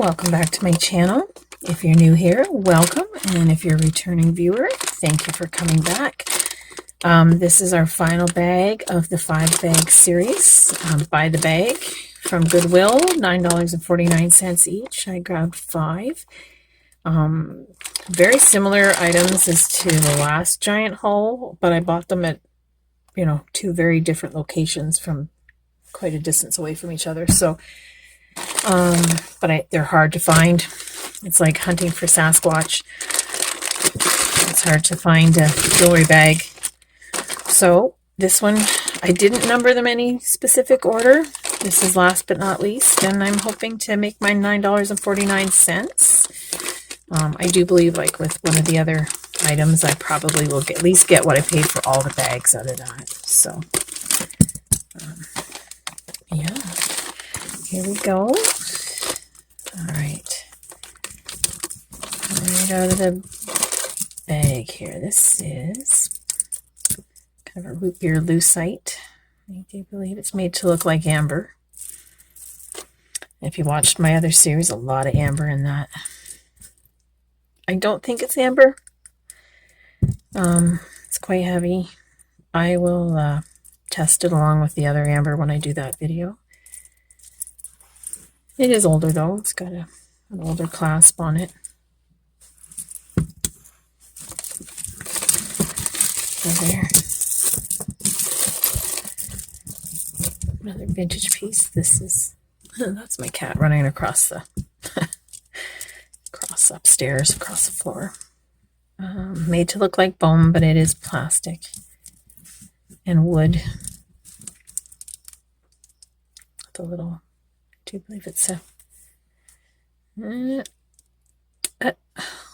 welcome back to my channel. If you're new here, welcome, and if you're a returning viewer, thank you for coming back. This is our final bag of the 5-bag series. Buy the bag from Goodwill, $9.49 each. I grabbed 5. Very similar items as to the last giant haul, but I bought them at, 2 very different locations from quite a distance away from each other. So, but they're hard to find. It's like hunting for Sasquatch. It's hard to find a jewelry bag. So this one, I didn't number them any specific order. This is last but not least, and I'm hoping to make mine $9.49. I do believe, like with one of the other items, I probably will at least get what I paid for all the bags out of that. So, yeah, here we go. All right, right out of the bag here. This is kind of a root beer lucite. I do believe it's made to look like amber. If you watched my other series, a lot of amber in that. I don't think it's amber. It's quite heavy. I will test it along with the other amber when I do that video. It is older though. It's got an older clasp on it. So there. Another vintage piece. This is, that's my cat running across the upstairs, across the floor. Made to look like foam, but it is plastic and wood. The little, I do believe it's a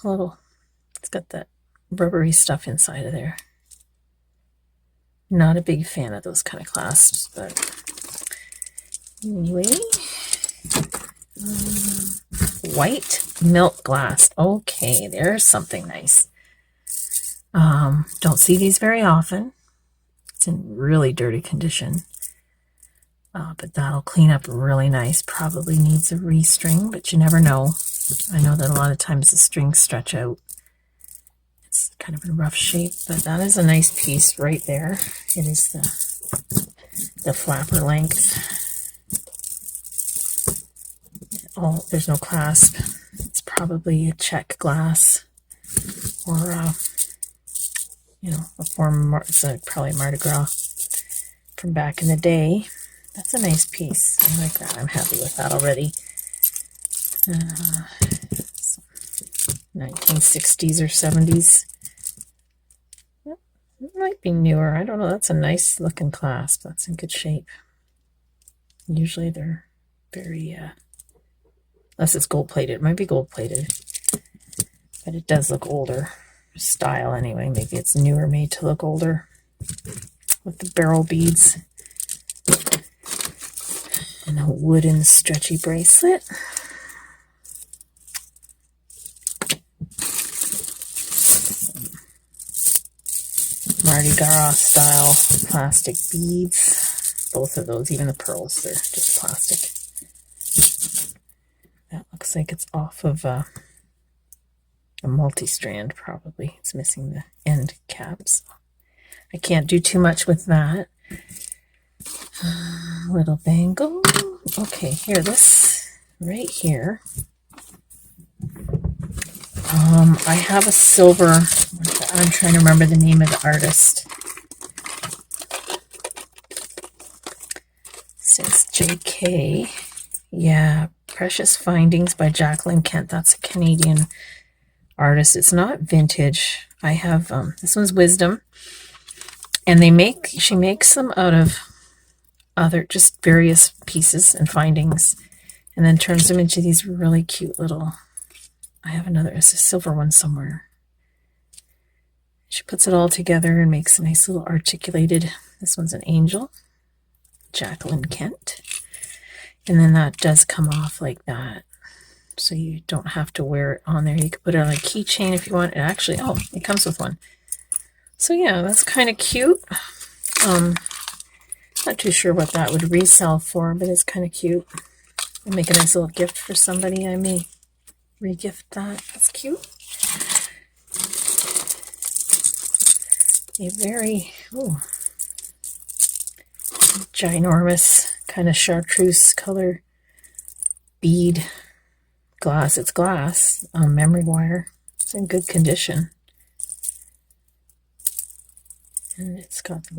little, it's got that rubbery stuff inside of there. Not a big fan of those kind of clasps, but anyway. White milk glass. Okay, there's something nice. Don't see these very often. It's in really dirty condition. But that'll clean up really nice. Probably needs a restring, but you never know. I know that a lot of times the strings stretch out. It's kind of in rough shape, but that is a nice piece right there. It is the flapper length. Oh, there's no clasp. It's probably a check glass or a form. It's probably Mardi Gras from back in the day. That's a nice piece. I like that. I'm happy with that already. 1960s or 70s. Yep, it might be newer. I don't know. That's a nice looking clasp. That's in good shape. Usually they're very unless it's gold-plated. It might be gold-plated. But it does look older. Style, anyway. Maybe it's newer, made to look older. With the barrel beads. And a wooden stretchy bracelet. Mardi Gras style plastic beads. Both of those, even the pearls, they're just plastic. That looks like it's off of a multi-strand, probably. It's missing the end caps. I can't do too much with that. Little bangle. Okay, here, this right here. I have a silver. I'm trying to remember the name of the artist. It says JK. Yeah, Precious Findings by Jacqueline Kent. That's a Canadian artist. It's not vintage. I have this one's Wisdom, and she makes them out of other just various pieces and findings, and then turns them into these really cute little. I have another. It's a silver one somewhere. She puts it all together and makes a nice little articulated. This one's an angel, Jacqueline Kent. And then that does come off like that. So you don't have to wear it on there. You could put it on a keychain if you want. It actually, it comes with one. So yeah, that's kind of cute. Not too sure what that would resell for, but it's kind of cute. I'll make a nice little gift for somebody. I may regift that. That's cute. A very ginormous kind of chartreuse color bead glass. It's glass, memory wire. It's in good condition. And it's got the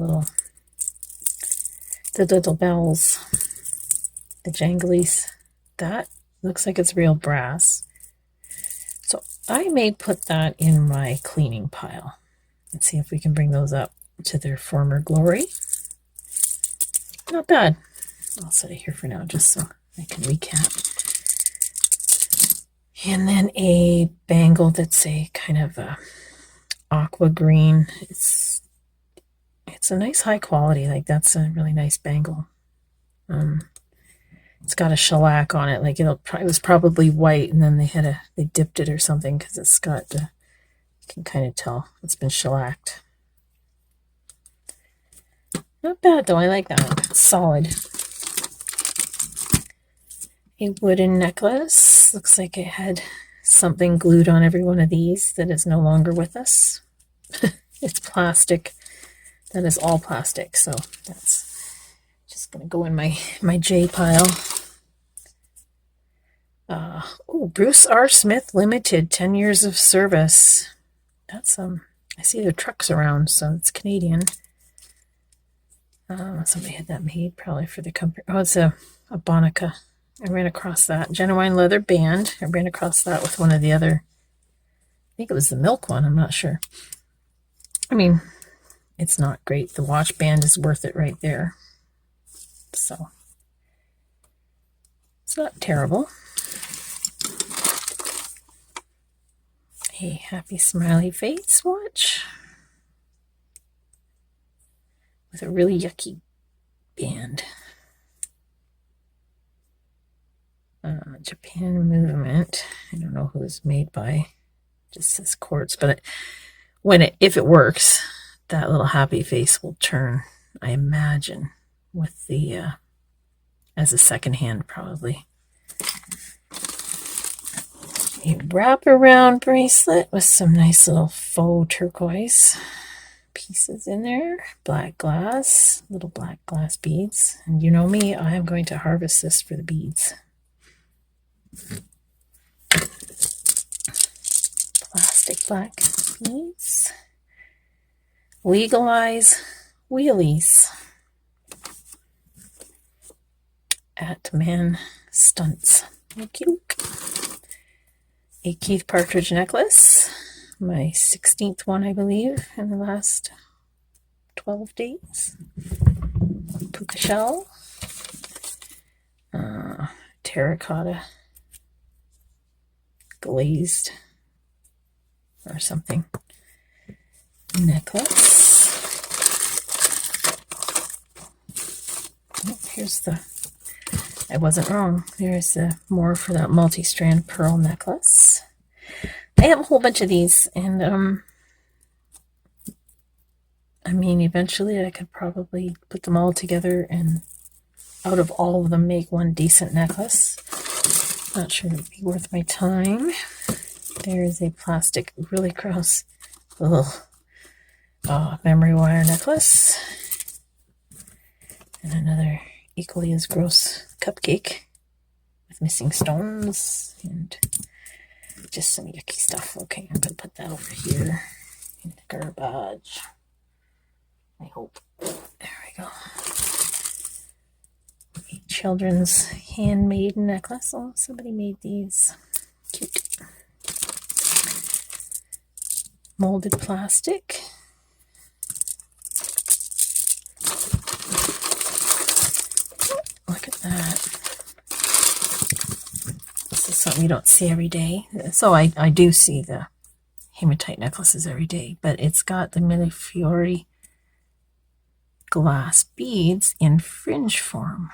little bells, the janglies. That looks like it's real brass. So I may put that in my cleaning pile. Let's see if we can bring those up to their former glory. Not bad. I'll set it here for now just so I can recap. And then a bangle that's a kind of a aqua green. It's a nice high quality. Like, that's a really nice bangle. It's got a shellac on it. Like, it was probably white, and then they dipped it or something, because it's got the, you can kind of tell it's been shellacked. Not bad though. I like that. It's solid. A wooden necklace. Looks like it had something glued on every one of these that is no longer with us. It's plastic. That is all plastic. So that's just going to go in my J pile. Bruce R. Smith Limited, 10 years of service. That's I see the trucks around, so it's Canadian. Somebody had that made probably for the company. Oh, it's a Bonica. I ran across that. Genuine leather band. I ran across that with one of the other, I think it was the milk one. I'm not sure. I mean, it's not great. The watch band is worth it right there. So it's not terrible. A happy smiley face watch with a really yucky band. Japan Movement. I don't know who it's made by. Just says quartz, but if it works, that little happy face will turn, I imagine, with the as a second hand probably. A wraparound bracelet with some nice little faux turquoise pieces in there. Black glass, little black glass beads. And you know me, I am going to harvest this for the beads. Plastic black beads. Legalize wheelies at Man Stunts. Cute. A Keith Partridge necklace. My 16th one, I believe, in the last 12 days. Puka shell. Terracotta glazed or something necklace. Oh, here's I wasn't wrong. There's more for that multi-strand pearl necklace. I have a whole bunch of these, and I mean, eventually I could probably put them all together and out of all of them make one decent necklace. Not sure it'd be worth my time. There's a plastic, really gross, memory wire necklace. And another equally as gross cupcake with missing stones and just some yucky stuff. Okay, I'm going to put that over here in the garbage. I hope. There we go. A children's handmade necklace. Oh, somebody made these. Cute. Molded plastic. Look at that. This is something you don't see every day. So I do see the hematite necklaces every day, but it's got the Millefiori glass beads in fringe form.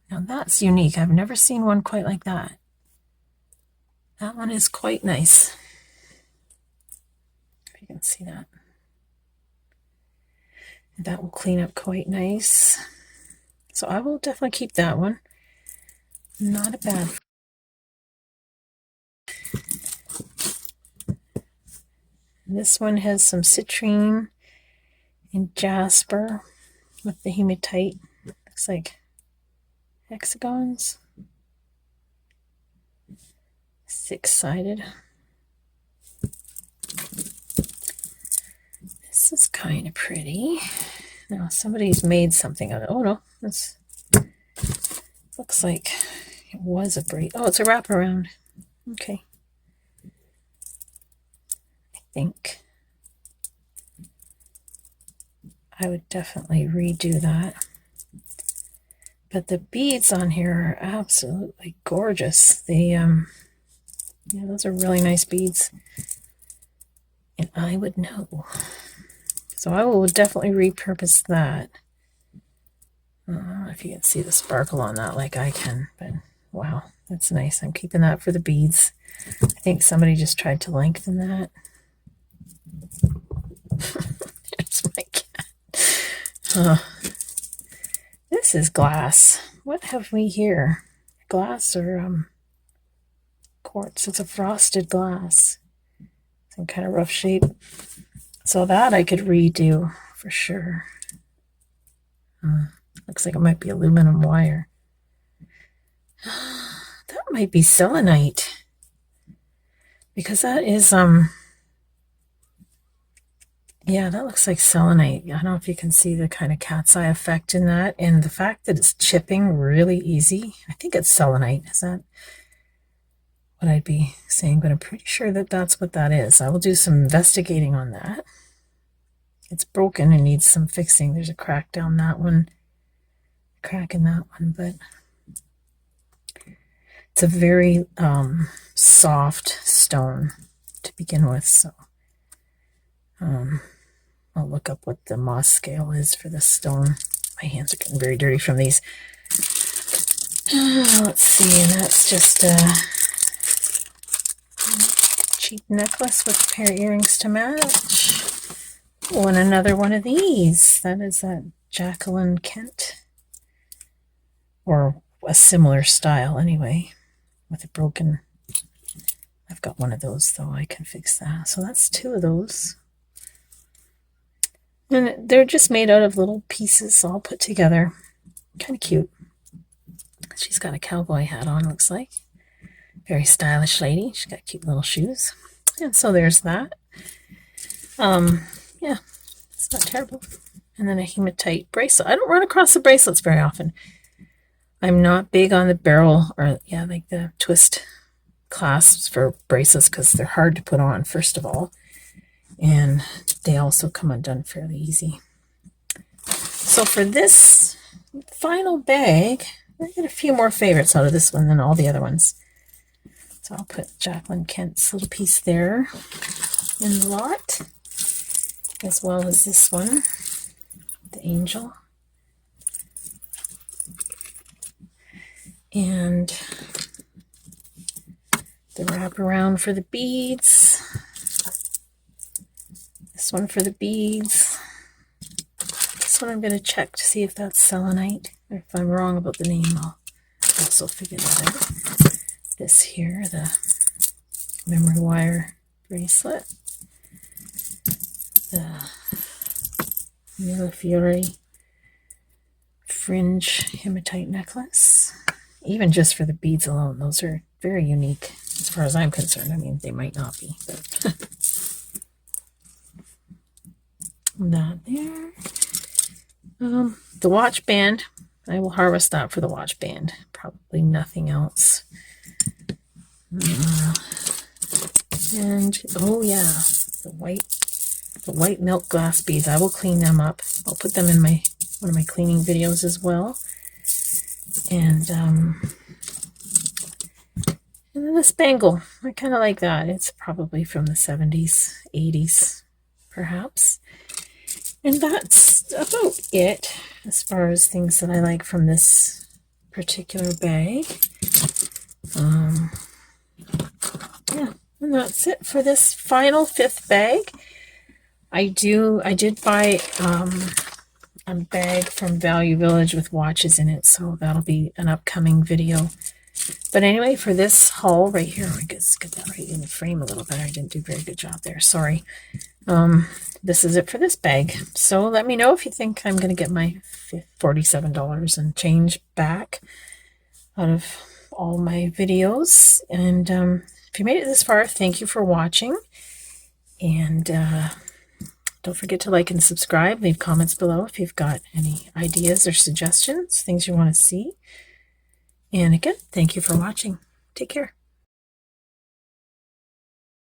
Now that's unique. I've never seen one quite like that. That one is quite nice. If you can see that. That will clean up quite nice. So I will definitely keep that one. Not a bad. This one has some citrine and jasper with the hematite. Looks like hexagons. 6-sided. This is kind of pretty. Now somebody's made something of it. Oh no, this looks like it was a braid. Oh, it's a wraparound. Okay. I think I would definitely redo that. But the beads on here are absolutely gorgeous. They, yeah, those are really nice beads. And I would know. So I will definitely repurpose that. I don't know if you can see the sparkle on that like I can, but wow, that's nice. I'm keeping that for the beads. I think somebody just tried to lengthen that. There's my cat. This is glass. What have we here? Glass or quartz? It's a frosted glass. Some kind of rough shape. So that I could redo for sure. Looks like it might be aluminum wire. That might be selenite. Because that is, yeah, that looks like selenite. I don't know if you can see the kind of cat's eye effect in that. And the fact that it's chipping really easy. I think it's selenite. Is that what I'd be saying? But I'm pretty sure that that's what that is. I will do some investigating on that. It's broken and needs some fixing. There's a crack down that one. Crack in that one, but it's a very soft stone to begin with, so I'll look up what the moss scale is for this stone. My hands are getting very dirty from these. Let's see, and that's just a cheap necklace with a pair of earrings to match. Oh, and another one of these. That is that Jacqueline Kent. Or a similar style anyway, with a broken. I've got one of those though, I can fix that. So that's 2 of those. And they're just made out of little pieces all put together. Kind of cute. She's got a cowboy hat on, looks like. Very stylish lady. She's got cute little shoes. And so there's that. Yeah, it's not terrible. And then a hematite bracelet. I don't run across the bracelets very often. I'm not big on the barrel or, yeah, like the twist clasps for bracelets because they're hard to put on, first of all. And they also come undone fairly easy. So for this final bag, I get a few more favorites out of this one than all the other ones. So I'll put Jacqueline Kent's little piece there in the lot, as well as this one, the angel. And the wraparound for the beads. This one for the beads. This one I'm going to check to see if that's selenite. Or if I'm wrong about the name, I'll also figure that out. This here, the memory wire bracelet. The Millefiori fringe hematite necklace. Even just for the beads alone, those are very unique as far as I'm concerned. I mean, they might not be, but not there. The watch band, I will harvest that for the watch band. Probably nothing else. And oh yeah, the white milk glass beads. I will clean them up. I'll put them in one of my cleaning videos as well. And then the spangle. I kind of like that. It's probably from the 70s, 80s, perhaps. And that's about it as far as things that I like from this particular bag. Yeah, and that's it for this final 5th bag. I did buy a bag from Value Village with watches in it, so that'll be an upcoming video But anyway, for this haul right here, I guess get that right in the frame a little better. I didn't do a very good job there. Sorry. This is it for this bag. So let me know if you think I'm going to get my $47 and change back out of all my videos. And if you made it this far, thank you for watching. And don't forget to like and subscribe. Leave comments below if you've got any ideas or suggestions, things you want to see. And again, thank you for watching. Take care.